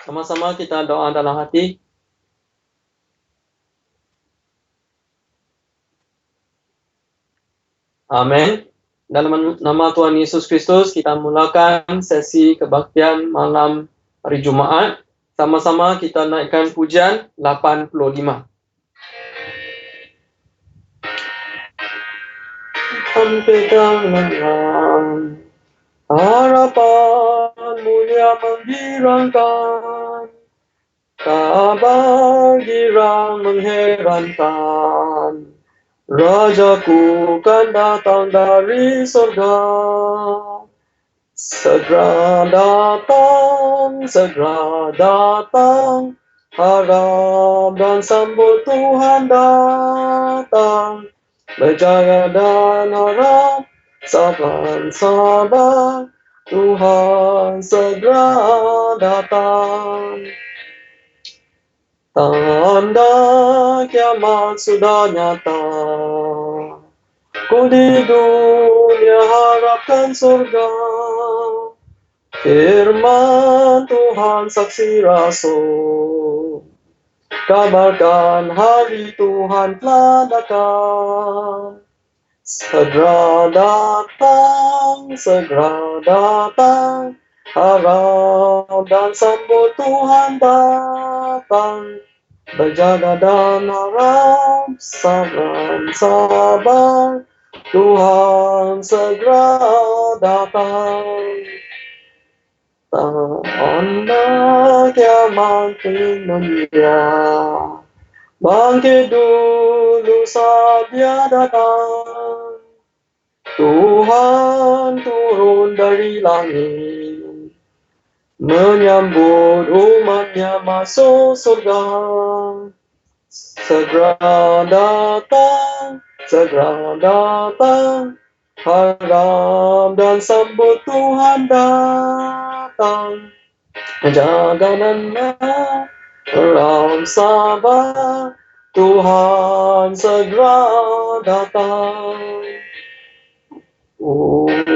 Sama-sama kita doa dalam hati. Amin. Dalam nama Tuhan Yesus Kristus, kita mulakan sesi kebaktian malam hari Jumaat. Sama-sama kita naikkan pujian 85. Pegang lengan, harapan mulia menggirangkan, kabar girang mengherankan. Rajaku kan datang dari surga, segera datang, harap dan sambut Tuhan datang. Berjaga dan harap, sabar, Tuhan segera datang. Tanda kiamat sudah nyata, ku di dunia harapkan surga. Firman Tuhan saksi rasul, kabarkan hari Tuhan telah datang. Segera datang, harap dan sambut Tuhan datang. Berjaga dan harap, sabar, Tuhan segera datang. Tanda kiamat dunia, bangkit dulu saat Dia datang. Tuhan turun dari langit, menyambut umatnya masuk surga. Segera datang, harap dan sambut Tuhan datang. Jaga dan harap sabar, Tuhan segera datang.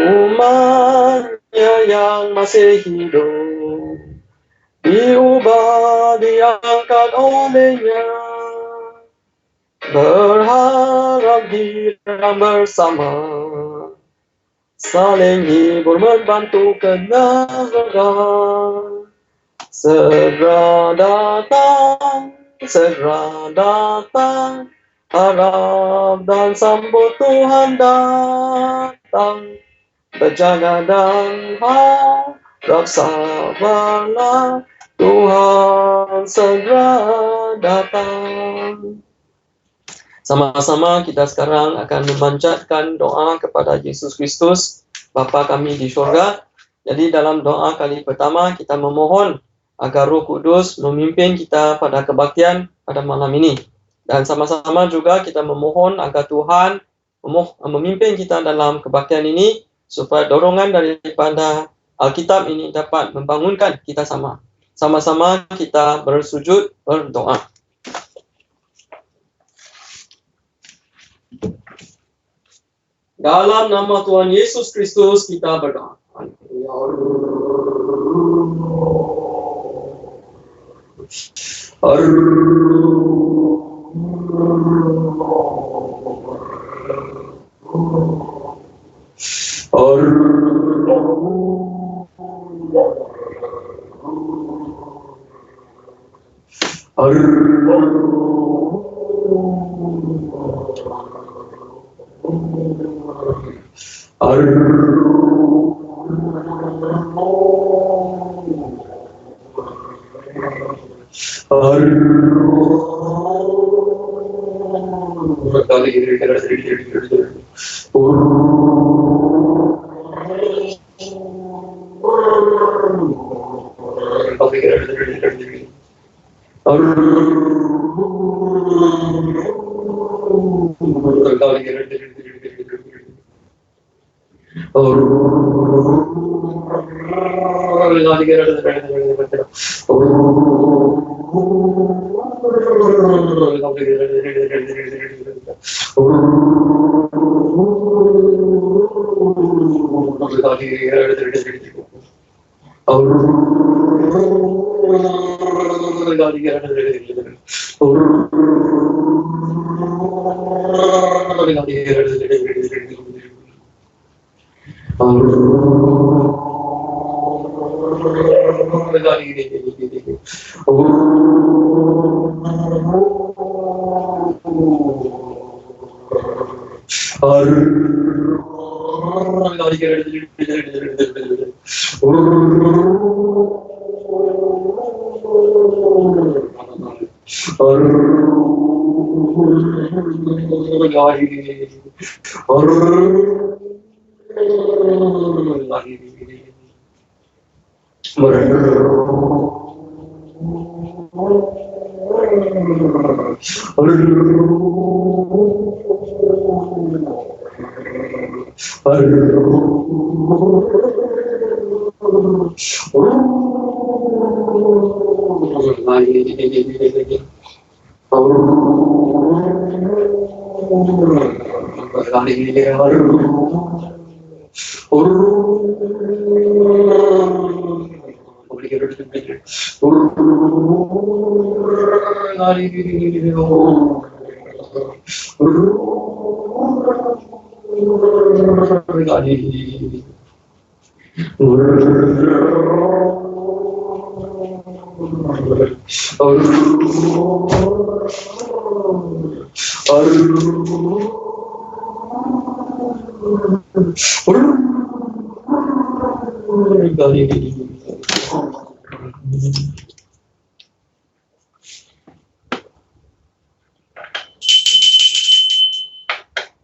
Umatnya yang masih hidup diubah, diangkat olehnya, berharap girang bersama, saling hibur membantu kenalan. Segera datang, harap dan sambut Tuhan datang. Berjaga dan harap, sabarlah, Tuhan segera datang. Sama-sama kita sekarang akan memanjatkan doa kepada Yesus Kristus, Bapa kami di surga. Jadi dalam doa kali pertama kita memohon agar Roh Kudus memimpin kita pada kebaktian pada malam ini. Dan sama-sama juga kita memohon agar Tuhan memimpin kita dalam kebaktian ini, supaya dorongan daripada Alkitab ini dapat membangunkan kita sama. Sama-sama kita bersujud berdoa. Dalam nama Tuhan Yesus Kristus kita berdoa.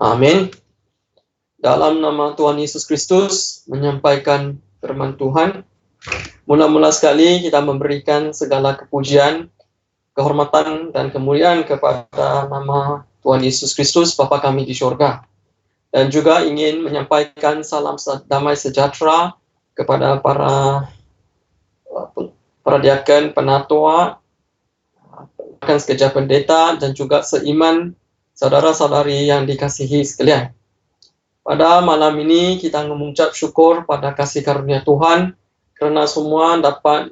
Amin. Dalam nama Tuhan Yesus Kristus menyampaikan firman Tuhan. Mula-mula sekali kita memberikan segala kepujian, kehormatan, dan kemuliaan kepada nama Tuhan Yesus Kristus, Bapa kami di surga. Dan juga ingin menyampaikan salam damai sejahtera kepada para diaken, penatua, bahkan sekejap pendeta, dan juga seiman saudara-saudari yang dikasihi sekalian. Pada malam ini kita mengucap syukur pada kasih karunia Tuhan kerana semua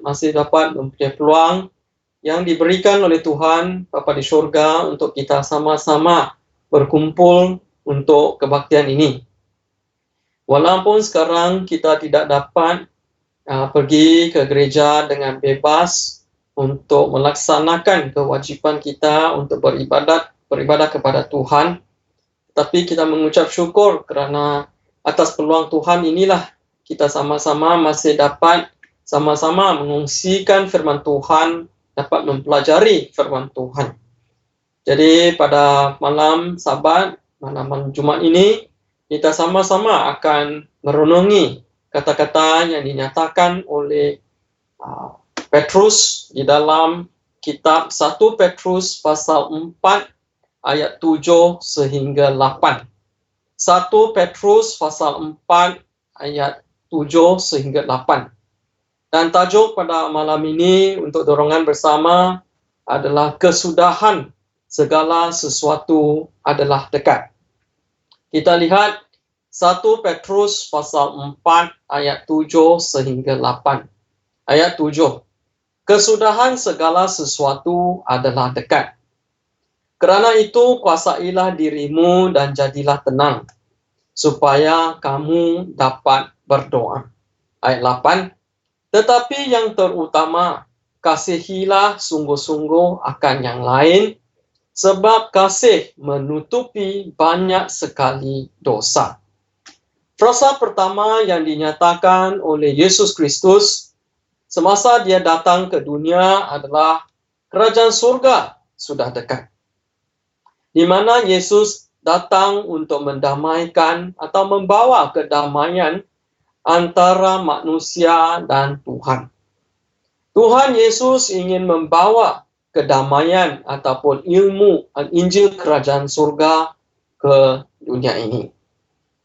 masih dapat mempunyai peluang yang diberikan oleh Tuhan Bapa di surga untuk kita sama-sama berkumpul untuk kebaktian ini. Walaupun sekarang kita tidak dapat pergi ke gereja dengan bebas untuk melaksanakan kewajipan kita untuk beribadah kepada Tuhan, tapi kita mengucap syukur kerana atas peluang Tuhan inilah kita sama-sama masih dapat sama-sama mengungsikan firman Tuhan, dapat mempelajari firman Tuhan. Jadi pada malam Sabat, malam Jumat ini, kita sama-sama akan merenungi kata-kata yang dinyatakan oleh Petrus di dalam kitab 1 Petrus pasal 4 ayat 7 sehingga 8. 1 Petrus pasal 4 ayat 7 sehingga 8. Dan tajuk pada malam ini untuk dorongan bersama adalah kesudahan segala sesuatu adalah dekat. Kita lihat 1 Petrus pasal 4 ayat 7 sehingga 8. Ayat 7. Kesudahan segala sesuatu adalah dekat. Kerana itu kuasailah dirimu dan jadilah tenang, supaya kamu dapat berdoa. Ayat 8. Tetapi yang terutama, kasihilah sungguh-sungguh akan yang lain, sebab kasih menutupi banyak sekali dosa. Frasa pertama yang dinyatakan oleh Yesus Kristus semasa dia datang ke dunia adalah kerajaan surga sudah dekat. Di mana Yesus datang untuk mendamaikan atau membawa kedamaian antara manusia dan Tuhan. Tuhan Yesus ingin membawa kedamaian ataupun ilmu Injil kerajaan surga ke dunia ini.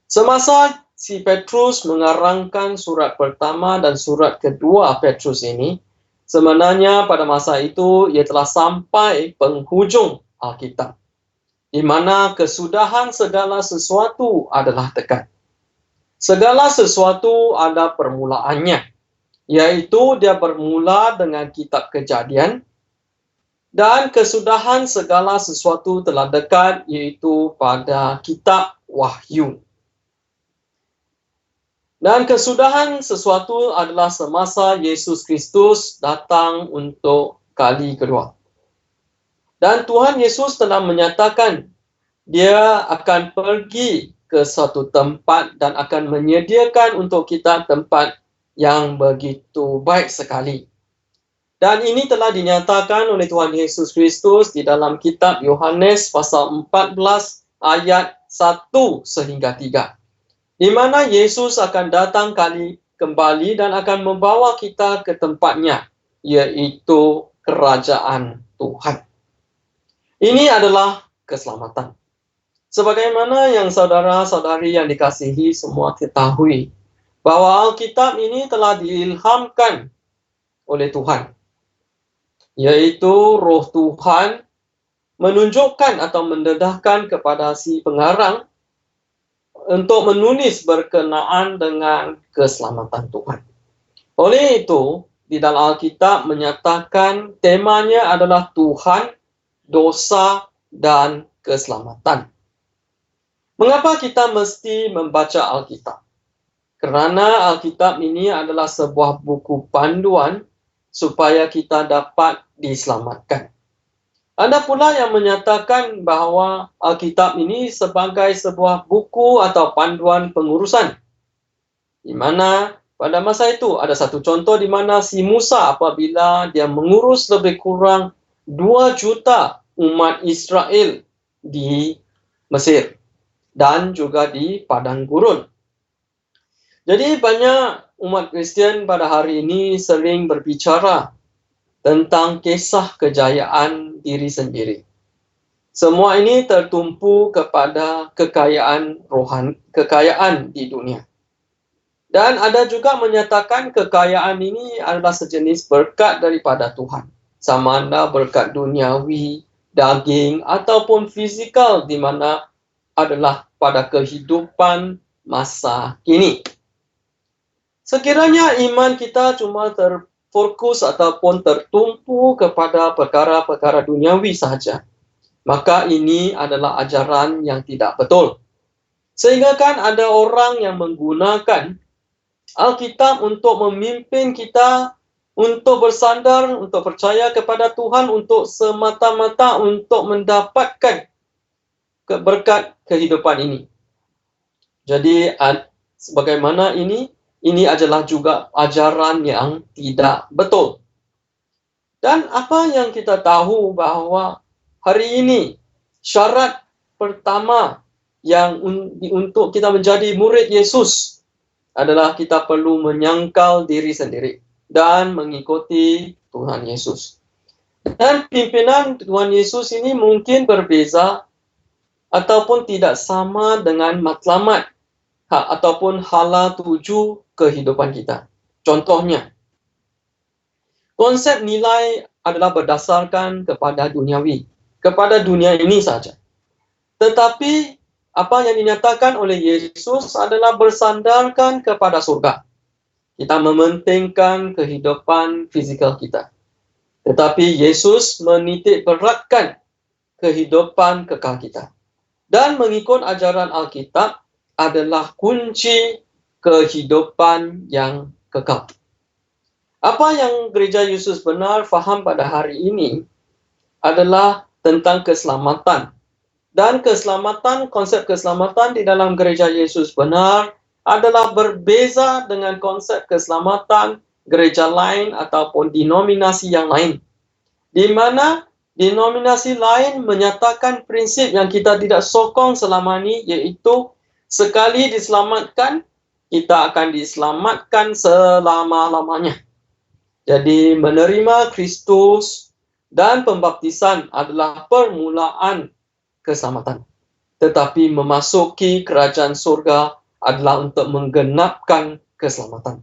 Semasa si Petrus mengarangkan surat pertama dan surat kedua Petrus ini, sebenarnya pada masa itu ia telah sampai penghujung Alkitab, di mana kesudahan segala sesuatu adalah dekat. Segala sesuatu ada permulaannya, yaitu dia bermula dengan kitab Kejadian, Dan kesudahan segala sesuatu telah dekat, iaitu pada kitab Wahyu. Dan kesudahan sesuatu adalah semasa Yesus Kristus datang untuk kali kedua. Dan Tuhan Yesus telah menyatakan dia akan pergi ke suatu tempat dan akan menyediakan untuk kita tempat yang begitu baik sekali. Dan ini telah dinyatakan oleh Tuhan Yesus Kristus di dalam kitab Yohanes pasal 14 ayat 1 sehingga 3. Di mana Yesus akan datang kembali dan akan membawa kita ke tempatnya, yaitu kerajaan Tuhan. Ini adalah keselamatan. Sebagaimana yang saudara-saudari yang dikasihi semua ketahui, bahwa Alkitab ini telah diilhamkan oleh Tuhan, yaitu Roh Tuhan menunjukkan atau mendedahkan kepada si pengarang untuk menulis berkenaan dengan keselamatan Tuhan. Oleh itu, di dalam Alkitab menyatakan temanya adalah Tuhan, dosa, dan keselamatan. Mengapa kita mesti membaca Alkitab? Kerana Alkitab ini adalah sebuah buku panduan supaya kita dapat diselamatkan. Ada pula yang menyatakan bahawa Alkitab ini sebagai sebuah buku atau panduan pengurusan. Di mana pada masa itu ada satu contoh di mana si Musa apabila dia mengurus lebih kurang 2 juta umat Israel di Mesir dan juga di padang gurun. Jadi banyak umat Kristian pada hari ini sering berbicara tentang kisah kejayaan diri sendiri. Semua ini tertumpu kepada kekayaan di dunia. Dan ada juga menyatakan kekayaan ini adalah sejenis berkat daripada Tuhan. Sama ada berkat duniawi, daging, ataupun fizikal di mana adalah pada kehidupan masa kini. Sekiranya iman kita cuma terfokus ataupun tertumpu kepada perkara-perkara duniawi sahaja, maka ini adalah ajaran yang tidak betul. Sehingga kan ada orang yang menggunakan Alkitab untuk memimpin kita untuk bersandar, untuk percaya kepada Tuhan, untuk semata-mata untuk mendapatkan berkat kehidupan ini. Jadi, sebagaimana ini adalah juga ajaran yang tidak betul. Dan apa yang kita tahu bahawa hari ini syarat pertama yang untuk kita menjadi murid Yesus adalah kita perlu menyangkal diri sendiri dan mengikuti Tuhan Yesus. Dan pimpinan Tuhan Yesus ini mungkin berbeza ataupun tidak sama dengan matlamat ataupun hala tuju kehidupan kita. Contohnya, konsep nilai adalah berdasarkan kepada duniawi, kepada dunia ini saja. Tetapi apa yang dinyatakan oleh Yesus adalah bersandarkan kepada surga. Kita mementingkan kehidupan fizikal kita. Tetapi Yesus menitik beratkan kehidupan kekal kita. Dan mengikut ajaran Alkitab adalah kunci kehidupan yang kekal. Apa yang gereja Yesus benar faham pada hari ini adalah tentang keselamatan. Dan konsep keselamatan di dalam gereja Yesus benar adalah berbeza dengan konsep keselamatan gereja lain ataupun denominasi yang lain. Di mana denominasi lain menyatakan prinsip yang kita tidak sokong selama ini, yaitu sekali diselamatkan, kita akan diselamatkan selama-lamanya. Jadi menerima Kristus dan pembaptisan adalah permulaan keselamatan. Tetapi memasuki kerajaan surga adalah untuk menggenapkan keselamatan.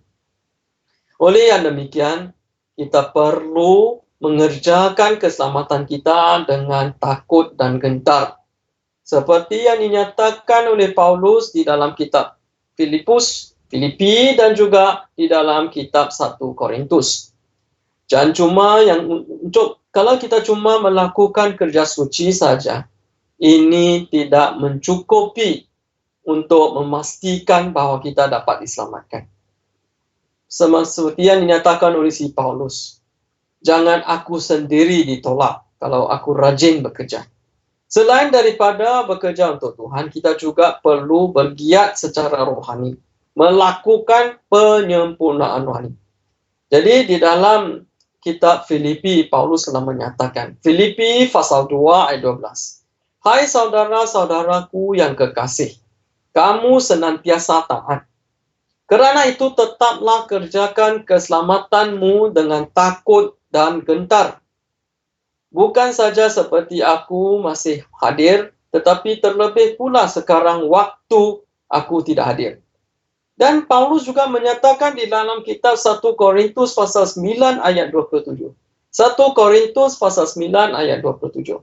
Oleh yang demikian, kita perlu mengerjakan keselamatan kita dengan takut dan gentar. Seperti yang dinyatakan oleh Paulus di dalam kitab Filipi dan juga di dalam kitab 1 Korintus. Dan cuma yang untuk kalau kita cuma melakukan kerja suci saja, ini tidak mencukupi untuk memastikan bahwa kita dapat diselamatkan. Seperti yang dinyatakan oleh si Paulus, jangan aku sendiri ditolak kalau aku rajin bekerja. Selain daripada bekerja untuk Tuhan, kita juga perlu bergiat secara rohani, melakukan penyempurnaan rohani. Jadi di dalam kitab Filipi, Paulus telah menyatakan, Filipi pasal 2 ayat 12. Hai saudara-saudaraku yang kekasih, kamu senantiasa taat. Kerana itu tetaplah kerjakan keselamatanmu dengan takut dan gentar. Bukan saja seperti aku masih hadir, tetapi terlebih pula sekarang waktu aku tidak hadir. Dan Paulus juga menyatakan di dalam kitab 1 Korintus pasal 9 ayat 27. 1 Korintus pasal 9 ayat 27.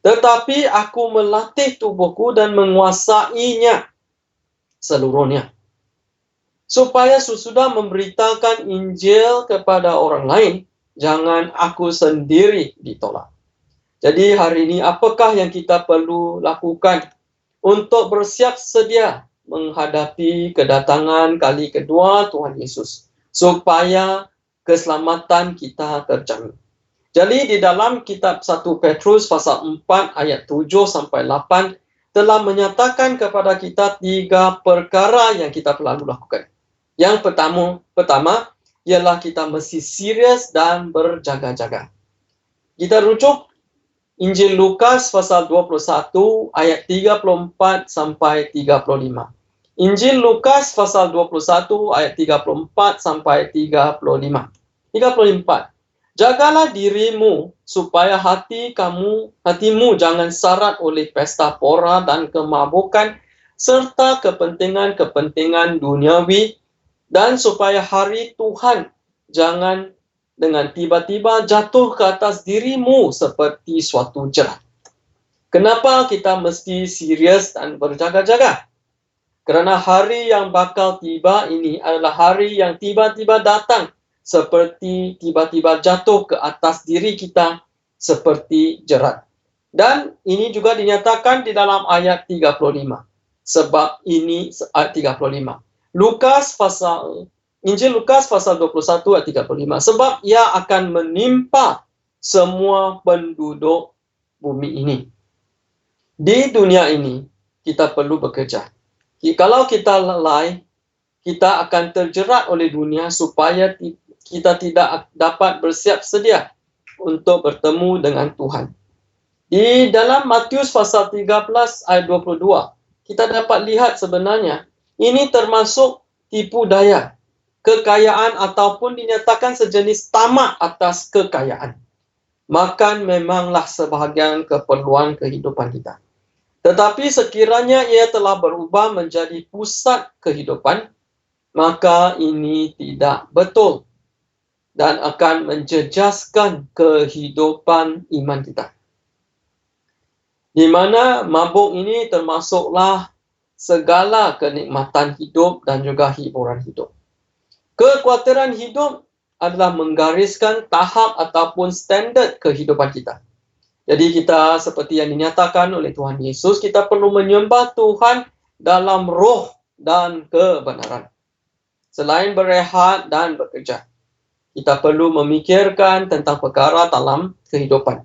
Tetapi aku melatih tubuhku dan menguasainya seluruhnya. Supaya sesudah memberitakan Injil kepada orang lain, jangan aku sendiri ditolak. Jadi hari ini apakah yang kita perlu lakukan untuk bersiap sedia menghadapi kedatangan kali kedua Tuhan Yesus, supaya keselamatan kita terjamin. Jadi di dalam kitab 1 Petrus pasal 4 ayat 7 sampai 8 telah menyatakan kepada kita 3 perkara yang kita perlu lakukan. Yang pertama ialah kita mesti serius dan berjaga-jaga. Kita rujuk Injil Lukas pasal 21 ayat 34 sampai 35. Injil Lukas pasal 21 ayat 34 sampai 35. 34. Jagalah dirimu supaya hatimu jangan syarat oleh pesta pora dan kemabukan serta kepentingan-kepentingan duniawi, dan supaya hari Tuhan jangan dengan tiba-tiba jatuh ke atas dirimu seperti suatu jerat. Kenapa kita mesti serius dan berjaga-jaga? Kerana hari yang bakal tiba ini adalah hari yang tiba-tiba datang, seperti tiba-tiba jatuh ke atas diri kita seperti jerat. Dan ini juga dinyatakan di dalam ayat 35. Sebab ini ayat 35. Injil Lukas pasal 21 ayat 35. Sebab ia akan menimpa semua penduduk bumi ini. Di dunia ini, kita perlu bekerja. Kalau kita lalai, kita akan terjerat oleh dunia supaya kita tidak dapat bersiap sedia untuk bertemu dengan Tuhan. Di dalam Matius pasal 13 ayat 22, kita dapat lihat sebenarnya ini termasuk tipu daya, kekayaan ataupun dinyatakan sejenis tamak atas kekayaan. Makan memanglah sebahagian keperluan kehidupan kita. Tetapi sekiranya ia telah berubah menjadi pusat kehidupan, maka ini tidak betul dan akan menjejaskan kehidupan iman kita. Di mana mabuk ini termasuklah segala kenikmatan hidup dan juga hiburan hidup. Kekhawatiran hidup adalah menggariskan tahap ataupun standard kehidupan kita. Jadi kita seperti yang dinyatakan oleh Tuhan Yesus, kita perlu menyembah Tuhan dalam roh dan kebenaran. Selain berehat dan bekerja, kita perlu memikirkan tentang perkara dalam kehidupan.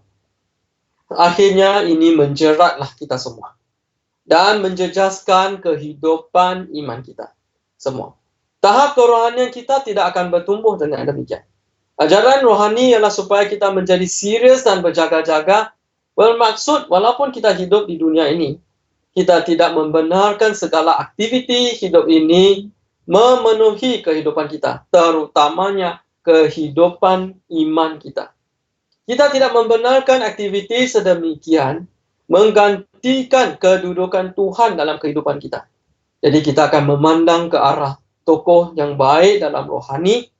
Akhirnya ini menjeratlah kita semua dan menjejaskan kehidupan iman kita semua. Tahap kerohanian kita tidak akan bertumbuh dengan demikian. Ajaran rohani ialah supaya kita menjadi serius dan berjaga-jaga, bermaksud walaupun kita hidup di dunia ini, kita tidak membenarkan segala aktiviti hidup ini memenuhi kehidupan kita, terutamanya kehidupan iman kita. Kita tidak membenarkan aktiviti sedemikian menggantikan kedudukan Tuhan dalam kehidupan kita. Jadi kita akan memandang ke arah tokoh yang baik dalam rohani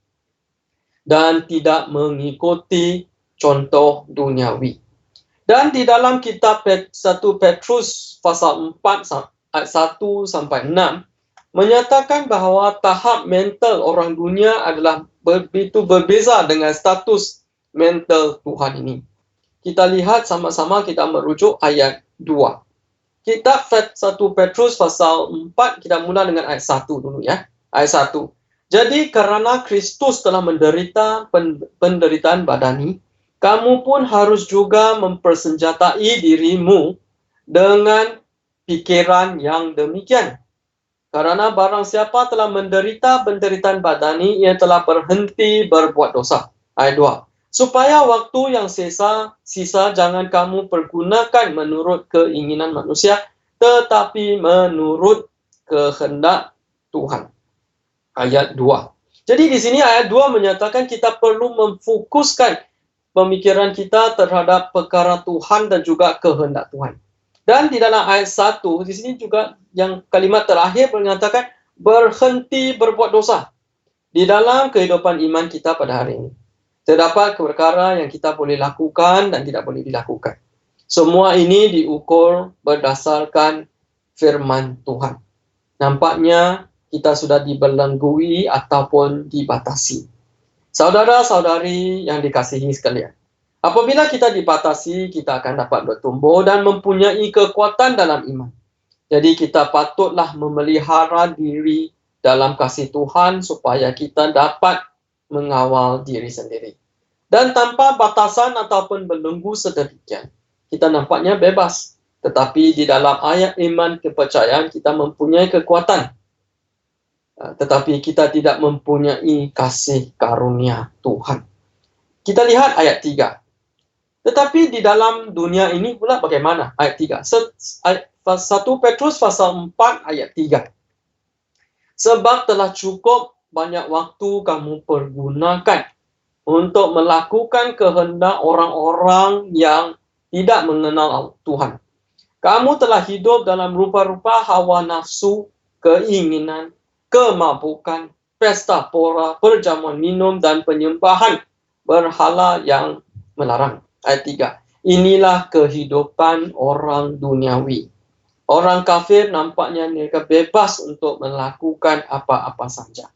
dan tidak mengikuti contoh duniawi. Dan di dalam kitab 1 Petrus pasal 4 ayat 1 sampai 6 menyatakan bahawa tahap mental orang dunia adalah begitu berbeza dengan status mental Tuhan ini. kita lihat sama-sama, kita merujuk ayat 2. Kitab 1 Petrus pasal 4, kita mula dengan ayat 1 dulu ya. Ayat 1. Jadi karena Kristus telah menderita penderitaan badani, kamu pun harus juga mempersenjatai dirimu dengan pikiran yang demikian. Karena barang siapa telah menderita penderitaan badani, ia telah berhenti berbuat dosa. Ayat 2. Supaya waktu yang sisa jangan kamu pergunakan menurut keinginan manusia, tetapi menurut kehendak Tuhan. Ayat 2. Jadi di sini ayat 2 menyatakan kita perlu memfokuskan pemikiran kita terhadap perkara Tuhan dan juga kehendak Tuhan. Dan di dalam ayat 1, di sini juga yang kalimat terakhir mengatakan berhenti berbuat dosa. Di dalam kehidupan iman kita pada hari ini, terdapat perkara yang kita boleh lakukan dan tidak boleh dilakukan. Semua ini diukur berdasarkan firman Tuhan. Nampaknya kita sudah dibelenggu ataupun dibatasi. Saudara-saudari yang dikasihi sekalian, apabila kita dibatasi, kita akan dapat bertumbuh dan mempunyai kekuatan dalam iman. Jadi kita patutlah memelihara diri dalam kasih Tuhan supaya kita dapat mengawal diri sendiri. Dan tanpa batasan ataupun belenggu sedemikian, kita nampaknya bebas. Tetapi di dalam ayat iman kepercayaan kita mempunyai kekuatan. Tetapi kita tidak mempunyai kasih karunia Tuhan. Kita lihat ayat 3. Tetapi di dalam dunia ini pula bagaimana? Ayat 3. 1 Petrus pasal 4 ayat 3. Sebab telah cukup banyak waktu kamu pergunakan untuk melakukan kehendak orang-orang yang tidak mengenal Tuhan. Kamu telah hidup dalam rupa-rupa hawa nafsu, keinginan, kemabukan, pesta pora, perjamuan minum, dan penyembahan berhala yang melarang. Ayat 3. Inilah kehidupan orang duniawi. Orang kafir nampaknya mereka bebas untuk melakukan apa-apa saja.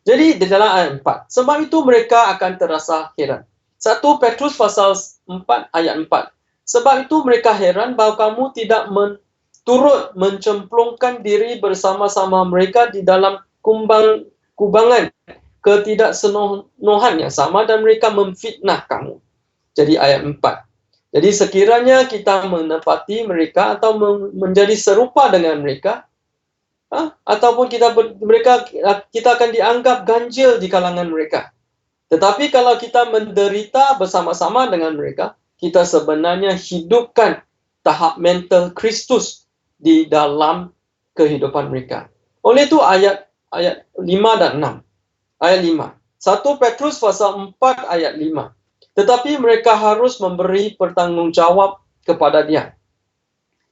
Jadi di dalam ayat 4, sebab itu mereka akan terasa heran. 1 Petrus pasal 4 ayat 4. Sebab itu mereka heran bahwa kamu tidak turut mencemplungkan diri bersama-sama mereka di dalam kubangan ketidaksenonohan yang sama dan mereka memfitnah kamu. Jadi ayat 4. Jadi sekiranya kita menepati mereka atau menjadi serupa dengan mereka, ataupun kita akan dianggap ganjil di kalangan mereka. Tetapi kalau kita menderita bersama-sama dengan mereka, kita sebenarnya hidupkan tahap mental Kristus di dalam kehidupan mereka. Oleh itu ayat 5 dan 6. Ayat 5. 1 Petrus pasal 4 ayat 5. Tetapi mereka harus memberi pertanggungjawab kepada Dia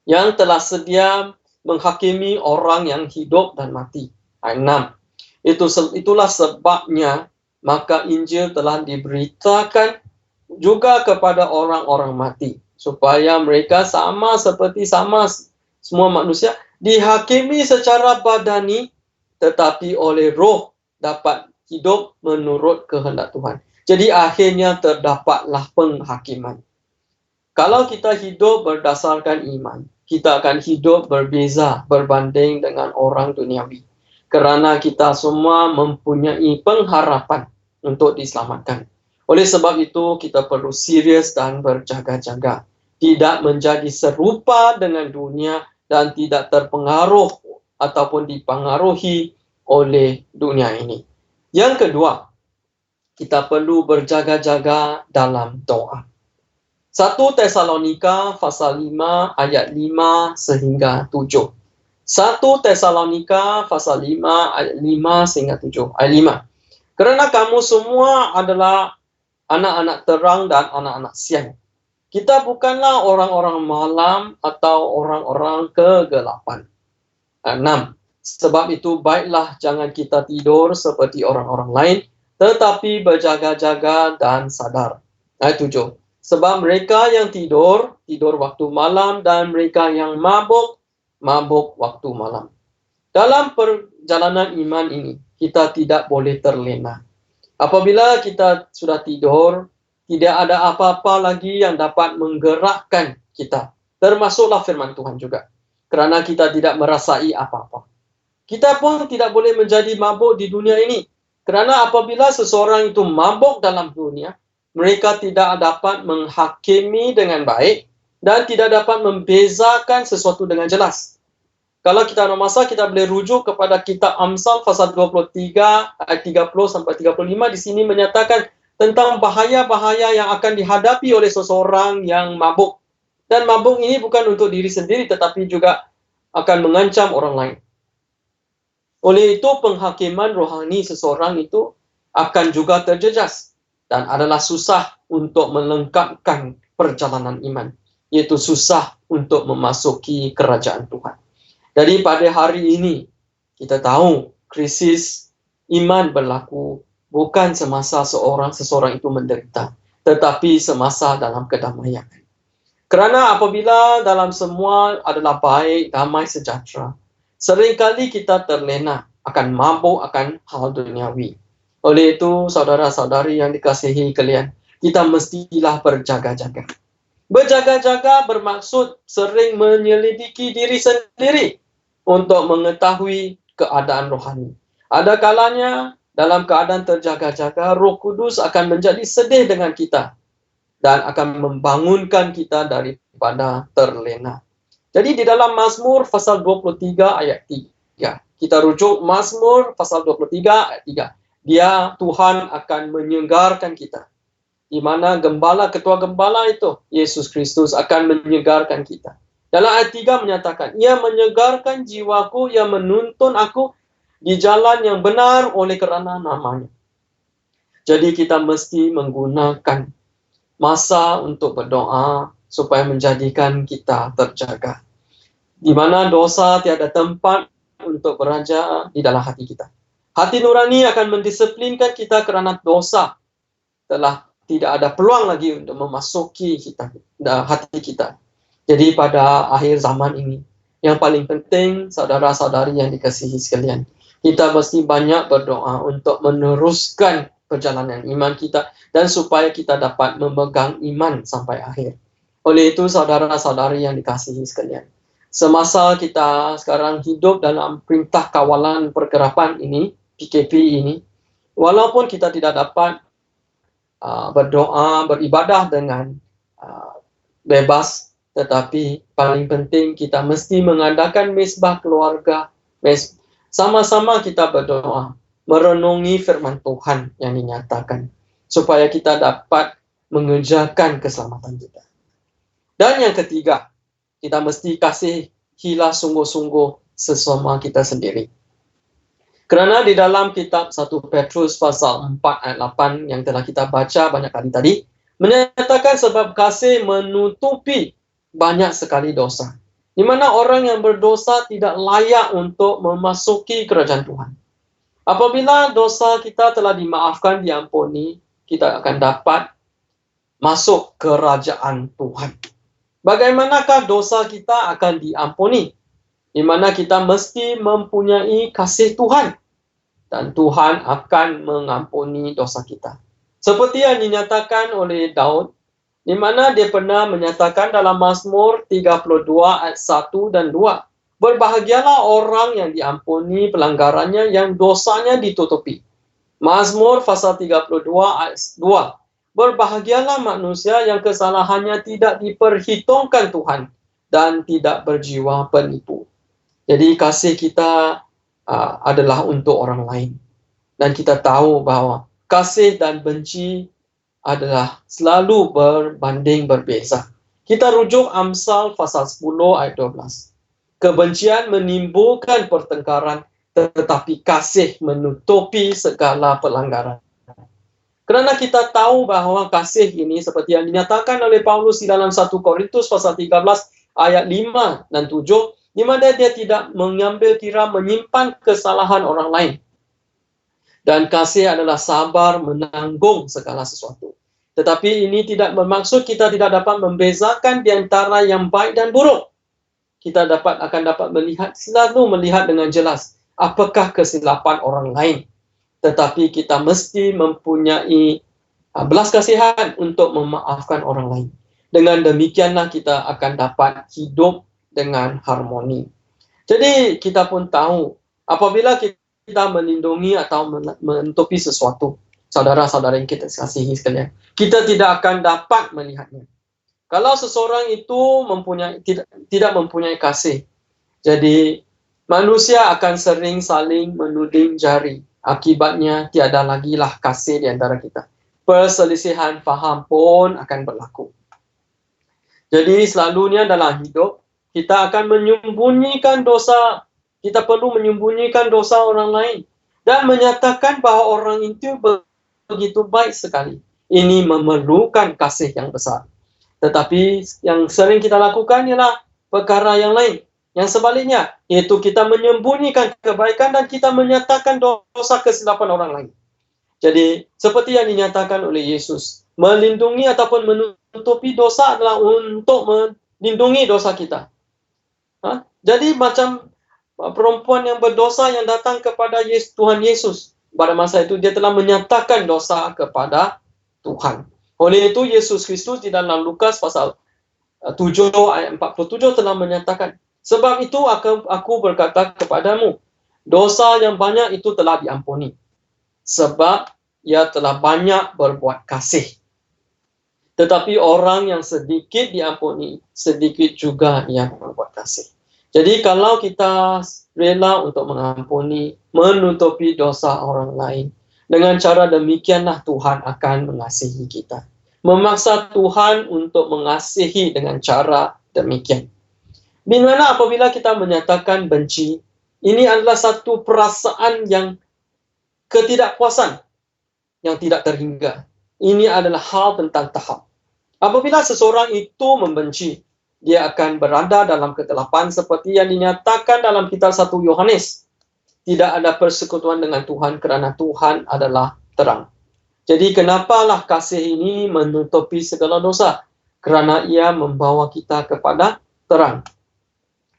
yang telah sedia menghakimi orang yang hidup dan mati. Ayat 6. Itulah sebabnya maka Injil telah diberitakan juga kepada orang-orang mati, supaya mereka sama semua manusia dihakimi secara badani, tetapi oleh roh dapat hidup menurut kehendak Tuhan. Jadi akhirnya terdapatlah penghakiman. Kalau kita hidup berdasarkan iman, kita akan hidup berbeza berbanding dengan orang duniawi. Kerana kita semua mempunyai pengharapan untuk diselamatkan. Oleh sebab itu, kita perlu serius dan berjaga-jaga. Tidak menjadi serupa dengan dunia dan tidak terpengaruh ataupun dipengaruhi oleh dunia ini. Yang kedua, kita perlu berjaga-jaga dalam doa. 1 Tesalonika pasal 5 ayat 5 sehingga 7. 1 Tesalonika pasal 5 ayat 5 sehingga 7. Ayat 5. Kerana kamu semua adalah anak-anak terang dan anak-anak siang. Kita bukanlah orang-orang malam atau orang-orang kegelapan. Ayat 6. Sebab itu baiklah jangan kita tidur seperti orang-orang lain, tetapi berjaga-jaga dan sadar. Ayat 7. Sebab mereka yang tidur waktu malam dan mereka yang mabuk waktu malam. Dalam perjalanan iman ini, kita tidak boleh terlena. Apabila kita sudah tidur, Tidak ada apa-apa lagi yang dapat menggerakkan kita. Termasuklah firman Tuhan juga. Kerana kita tidak merasai apa-apa. Kita pun tidak boleh menjadi mabuk di dunia ini. Kerana apabila seseorang itu mabuk dalam dunia, mereka tidak dapat menghakimi dengan baik dan tidak dapat membezakan sesuatu dengan jelas. Kalau kita nak masa, kita boleh rujuk kepada kitab Amsal pasal 23 ayat 30 sampai 35. Di sini menyatakan tentang bahaya-bahaya yang akan dihadapi oleh seseorang yang mabuk. Dan mabuk ini bukan untuk diri sendiri, tetapi juga akan mengancam orang lain. Oleh itu, penghakiman rohani seseorang itu akan juga terjejas dan adalah susah untuk melengkapkan perjalanan iman, iaitu susah untuk memasuki kerajaan Tuhan. Jadi pada hari ini, kita tahu krisis iman berlaku bukan semasa seseorang itu menderita, tetapi semasa dalam kedamaian. Kerana apabila dalam semua adalah baik, damai, sejahtera, seringkali kita terlena akan mabuk akan hal duniawi. Oleh itu, saudara-saudari yang dikasihi kalian, kita mestilah berjaga-jaga. Berjaga-jaga bermaksud sering menyelidiki diri sendiri untuk mengetahui keadaan rohani. Ada kalanya dalam keadaan terjaga-jaga, Roh Kudus akan menjadi sedih dengan kita dan akan membangunkan kita daripada terlena. Jadi di dalam Mazmur pasal 23 ayat 3. Kita rujuk Mazmur pasal 23 ayat 3. Dia, Tuhan akan menyegarkan kita. Di mana ketua gembala itu, Yesus Kristus akan menyegarkan kita. Dalam ayat 3 menyatakan, ia menyegarkan jiwaku, ia menuntun aku di jalan yang benar oleh kerana namanya. Jadi kita mesti menggunakan masa untuk berdoa supaya menjadikan kita terjaga. Di mana dosa tiada tempat untuk beraja di dalam hati kita. Hati nurani akan mendisiplinkan kita kerana dosa telah tidak ada peluang lagi untuk memasuki hati kita. Jadi pada akhir zaman ini, yang paling penting saudara-saudari yang dikasihi sekalian, kita mesti banyak berdoa untuk meneruskan perjalanan iman kita dan supaya kita dapat memegang iman sampai akhir. Oleh itu saudara-saudari yang dikasihi sekalian, semasa kita sekarang hidup dalam perintah kawalan pergerakan ini, PKP ini, walaupun kita tidak dapat berdoa, beribadah dengan bebas, tetapi paling penting kita mesti mengadakan mesbah keluarga, sama-sama kita berdoa, merenungi firman Tuhan yang dinyatakan, supaya kita dapat mengerjakan keselamatan kita. Dan yang ketiga, kita mesti kasihilah sungguh-sungguh sesama kita sendiri. Kerana di dalam kitab 1 Petrus pasal 4 ayat 8 yang telah kita baca banyak kali tadi, menyatakan sebab kasih menutupi banyak sekali dosa. Di mana orang yang berdosa tidak layak untuk memasuki kerajaan Tuhan. Apabila dosa kita telah dimaafkan, diampuni, kita akan dapat masuk kerajaan Tuhan. Bagaimanakah dosa kita akan diampuni? Di mana kita mesti mempunyai kasih Tuhan. Dan Tuhan akan mengampuni dosa kita. Seperti yang dinyatakan oleh Daud, di mana dia pernah menyatakan dalam Mazmur 32 ayat 1 dan 2. Berbahagialah orang yang diampuni pelanggarannya, yang dosanya ditutupi. Mazmur pasal 32 ayat 2. Berbahagialah manusia yang kesalahannya tidak diperhitungkan Tuhan dan tidak berjiwa penipu. Jadi kasih kita adalah untuk orang lain. Dan kita tahu bahawa kasih dan benci adalah selalu berbanding berbeza. Kita rujuk Amsal pasal 10 ayat 12. Kebencian menimbulkan pertengkaran, tetapi kasih menutupi segala pelanggaran. Kerana kita tahu bahawa kasih ini seperti yang dinyatakan oleh Paulus di dalam 1 Korintus pasal 13 ayat 5 dan 7, di mana dia tidak mengambil kira menyimpan kesalahan orang lain. Dan kasih adalah sabar menanggung segala sesuatu. Tetapi ini tidak bermaksud kita tidak dapat membezakan di antara yang baik dan buruk. Kita akan dapat selalu melihat dengan jelas apakah kesilapan orang lain. Tetapi kita mesti mempunyai belas kasihan untuk memaafkan orang lain. Dengan demikianlah kita akan dapat hidup dengan harmoni. Jadi kita pun tahu, apabila kita melindungi atau menutupi sesuatu, saudara-saudara yang kita kasihi sekalian, kita tidak akan dapat melihatnya. Kalau seseorang itu tidak mempunyai kasih, jadi manusia akan sering saling menuding jari. Akibatnya tiada lagi lah kasih di antara kita. Perselisihan faham pun akan berlaku. Jadi selalunya dalam hidup, kita akan menyembunyikan dosa. Kita perlu menyembunyikan dosa orang lain. Dan menyatakan bahawa orang itu begitu baik sekali. Ini memerlukan kasih yang besar. Tetapi yang sering kita lakukan ialah perkara yang lain. Yang sebaliknya, yaitu kita menyembunyikan kebaikan dan kita menyatakan dosa kesilapan orang lain. Jadi, seperti yang dinyatakan oleh Yesus, melindungi ataupun menutupi dosa adalah untuk melindungi dosa kita. Jadi, macam perempuan yang berdosa yang datang kepada Tuhan Yesus. Pada masa itu, dia telah menyatakan dosa kepada Tuhan. Oleh itu, Yesus Kristus di dalam Lukas pasal 7 ayat 47 telah menyatakan, sebab itu aku berkata kepadamu, dosa yang banyak itu telah diampuni. Sebab ia telah banyak berbuat kasih. Tetapi orang yang sedikit diampuni, sedikit juga ia berbuat kasih. Jadi kalau kita rela untuk mengampuni, menutupi dosa orang lain, dengan cara demikianlah Tuhan akan mengasihi kita. Memaksa Tuhan untuk mengasihi dengan cara demikian. Di mana apabila kita menyatakan benci, ini adalah satu perasaan yang ketidakpuasan yang tidak terhingga. Ini adalah hal tentang tahap. Apabila seseorang itu membenci, dia akan berada dalam kegelapan seperti yang dinyatakan dalam kitab 1 Yohanes. Tidak ada persekutuan dengan Tuhan kerana Tuhan adalah terang. Jadi kenapalah kasih ini menutupi segala dosa? Kerana ia membawa kita kepada terang.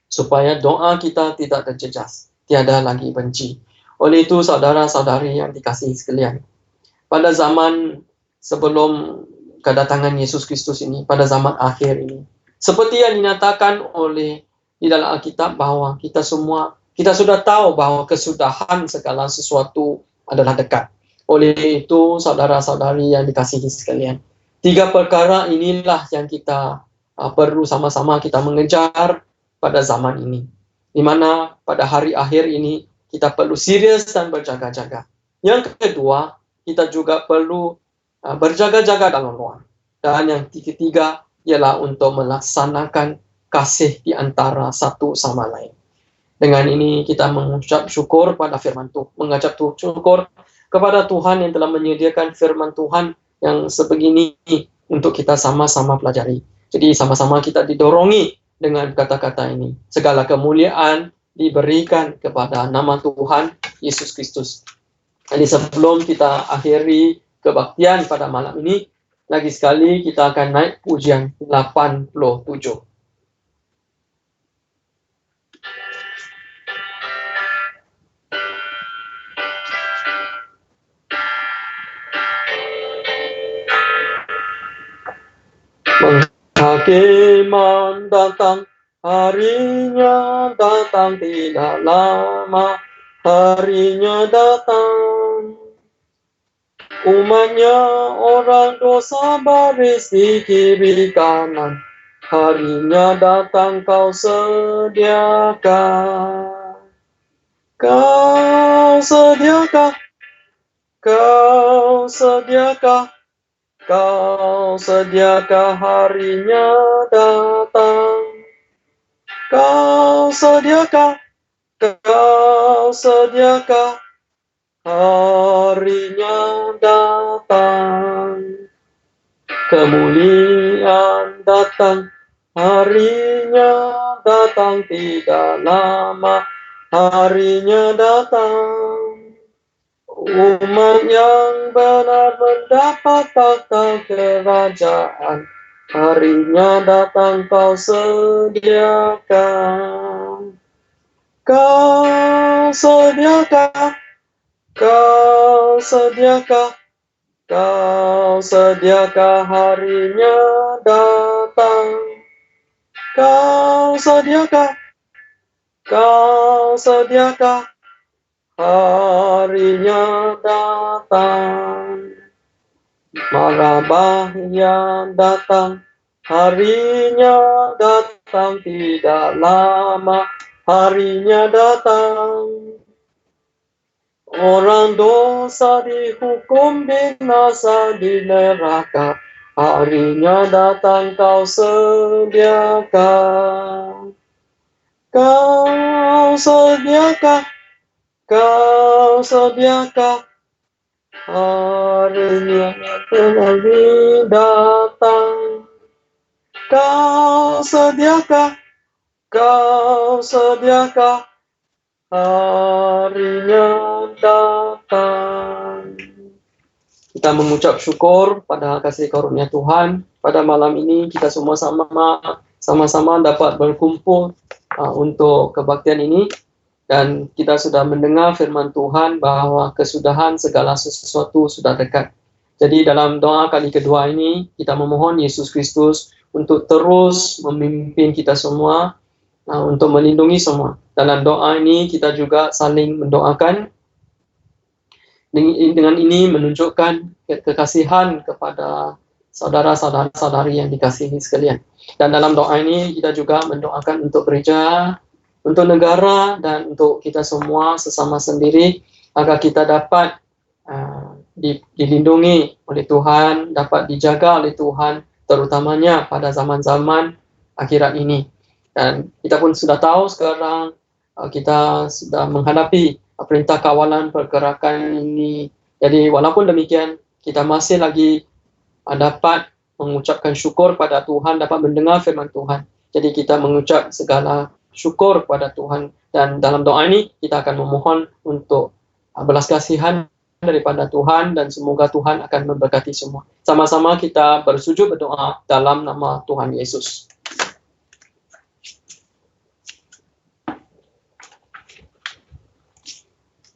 Supaya doa kita tidak terjejas. Tiada lagi benci. Oleh itu saudara-saudari yang dikasihi sekalian, pada zaman sebelum kedatangan Yesus Kristus ini, pada zaman akhir ini, seperti yang dinyatakan oleh di dalam Alkitab bahwa kita sudah tahu bahwa kesudahan segala sesuatu adalah dekat. Oleh itu saudara-saudari yang dikasihi sekalian, 3 perkara inilah yang kita perlu sama-sama kita mengejar pada zaman ini. Di mana pada hari akhir ini kita perlu serius dan berjaga-jaga. Yang kedua, kita juga perlu berjaga-jaga dalam doa. Dan yang ketiga ialah untuk melaksanakan kasih di antara satu sama lain. Dengan ini kita mengucap syukur pada firman Tuhan, mengajak syukur kepada Tuhan yang telah menyediakan firman Tuhan yang sebegini untuk kita sama-sama pelajari. Jadi sama-sama kita didorongi dengan kata-kata ini. Segala kemuliaan diberikan kepada nama Tuhan Yesus Kristus. Jadi sebelum kita akhiri kebaktian pada malam ini, lagi sekali kita akan naik pujian 87. Penghakiman datang, harinya datang, tidak lama harinya datang. Umatnya orang dosa baris di kiri kanan, harinya datang kau sediakan. Kau sediakah, kau sediakah, kau sediakah harinya datang. Kau sediakah, kau sediakah harinya datang. Kemuliaan datang, harinya datang, tidak lama harinya datang. Umat yang benar mendapat takhta kerajaan, harinya datang kau sediakan. Kau sediakah, kau sediakah, Kau sediakah harinya datang? Kau sediakah harinya datang? Marabah yang datang, harinya datang, tidak lama harinya datang. Orang dosa dihukum binasa di neraka, harinya datang kau sediakan. Kau sediakah harinya lagi datang. Kau sediakah harinya datang. Kita mengucap syukur pada kasih karunia Tuhan. Pada malam ini kita semua sama-sama dapat berkumpul untuk kebaktian ini. Dan kita sudah mendengar firman Tuhan bahwa kesudahan segala sesuatu sudah dekat. Jadi dalam doa kali kedua ini, kita memohon Yesus Kristus untuk terus memimpin kita semua, untuk melindungi semua. Dalam doa ini kita juga saling mendoakan. Dengan ini menunjukkan kekasihan kepada saudara-saudari yang dikasihi sekalian. Dan dalam doa ini kita juga mendoakan untuk gereja, untuk negara, dan untuk kita semua sesama sendiri, agar kita dapat dilindungi oleh Tuhan, dapat dijaga oleh Tuhan, terutamanya pada zaman-zaman akhirat ini. Dan kita pun sudah tahu sekarang kita sudah menghadapi perintah kawalan pergerakan ini. Jadi walaupun demikian, kita masih lagi dapat mengucapkan syukur pada Tuhan, dapat mendengar firman Tuhan. Jadi kita mengucap segala syukur kepada Tuhan, dan dalam doa ini kita akan memohon untuk belas kasihan daripada Tuhan, dan semoga Tuhan akan memberkati semua. Sama-sama kita bersujud berdoa dalam nama Tuhan Yesus.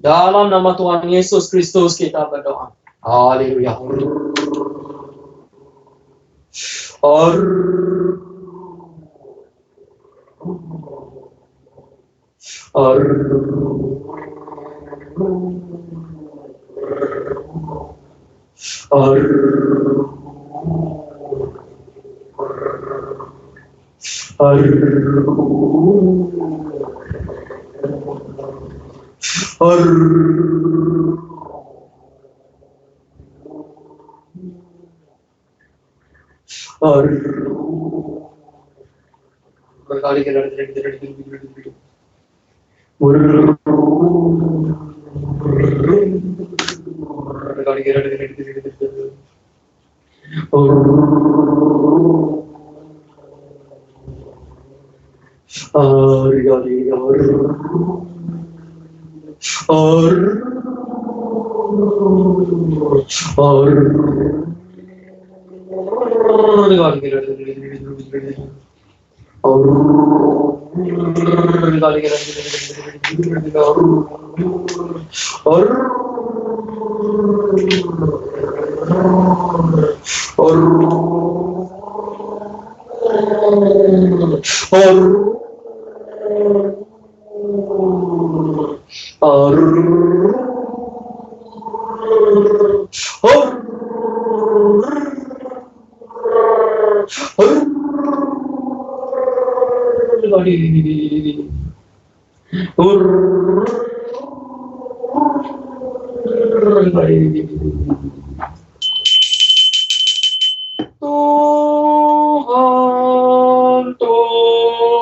Dalam nama Tuhan Yesus Kristus kita berdoa. Haleluya.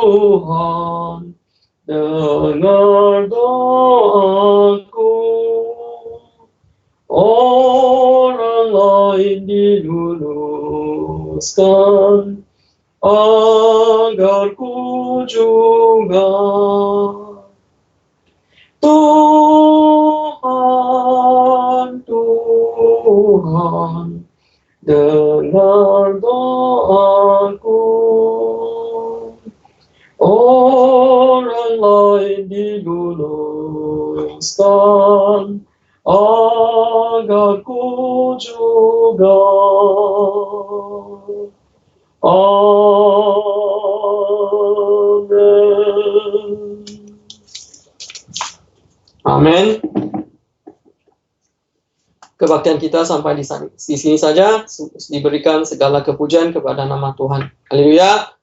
Tuhan, dengar doaku. Orang lain diluluskan, agar ku juga. Tuhan, dengar doaku. Orang lain diluluskan, agar ku juga. Amin. Amin. Kebaktian kita sampai di sini saja. Diberikan segala kepujian kepada nama Tuhan. Haleluya.